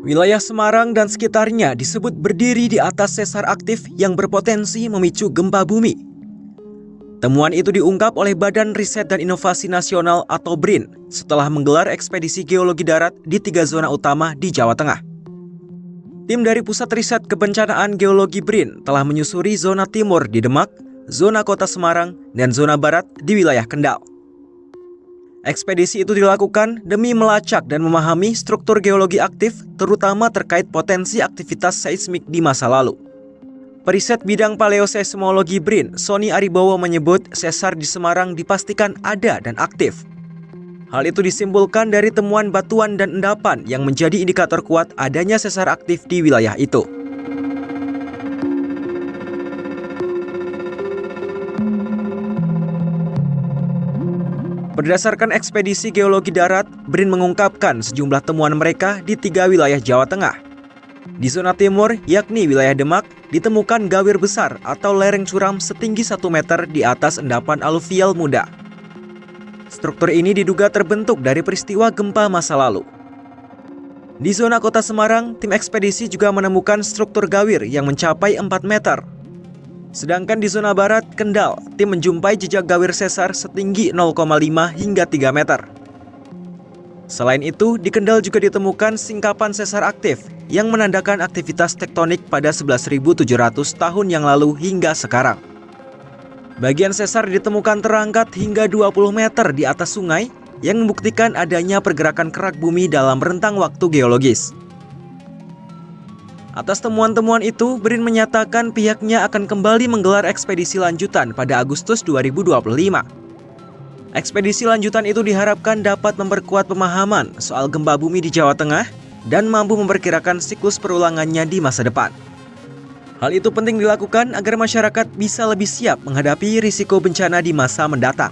Wilayah Semarang dan sekitarnya disebut berdiri di atas sesar aktif yang berpotensi memicu gempa bumi. Temuan itu diungkap oleh Badan Riset dan Inovasi Nasional atau BRIN setelah menggelar ekspedisi geologi darat di 3 zona utama di Jawa Tengah. Tim dari Pusat Riset Kebencanaan Geologi BRIN telah menyusuri zona timur di Demak, zona kota Semarang, dan zona barat di wilayah Kendal. Ekspedisi itu dilakukan demi melacak dan memahami struktur geologi aktif, terutama terkait potensi aktivitas seismik di masa lalu. Periset bidang paleoseismologi BRIN, Sony Aribowo menyebut sesar di Semarang dipastikan ada dan aktif. Hal itu disimpulkan dari temuan batuan dan endapan yang menjadi indikator kuat adanya sesar aktif di wilayah itu. Berdasarkan ekspedisi geologi darat, BRIN mengungkapkan sejumlah temuan mereka di 3 wilayah Jawa Tengah. Di zona timur, yakni wilayah Demak, ditemukan gawir besar atau lereng curam setinggi 1 meter di atas endapan aluvial muda. Struktur ini diduga terbentuk dari peristiwa gempa masa lalu. Di zona kota Semarang, tim ekspedisi juga menemukan struktur gawir yang mencapai 4 meter. Sedangkan di zona barat, Kendal, tim menjumpai jejak gawir sesar setinggi 0,5 hingga 3 meter. Selain itu, di Kendal juga ditemukan singkapan sesar aktif yang menandakan aktivitas tektonik pada 11.700 tahun yang lalu hingga sekarang. Bagian sesar ditemukan terangkat hingga 20 meter di atas sungai yang membuktikan adanya pergerakan kerak bumi dalam rentang waktu geologis. Atas temuan-temuan itu, BRIN menyatakan pihaknya akan kembali menggelar ekspedisi lanjutan pada Agustus 2025. Ekspedisi lanjutan itu diharapkan dapat memperkuat pemahaman soal gempa bumi di Jawa Tengah dan mampu memperkirakan siklus perulangannya di masa depan. Hal itu penting dilakukan agar masyarakat bisa lebih siap menghadapi risiko bencana di masa mendatang.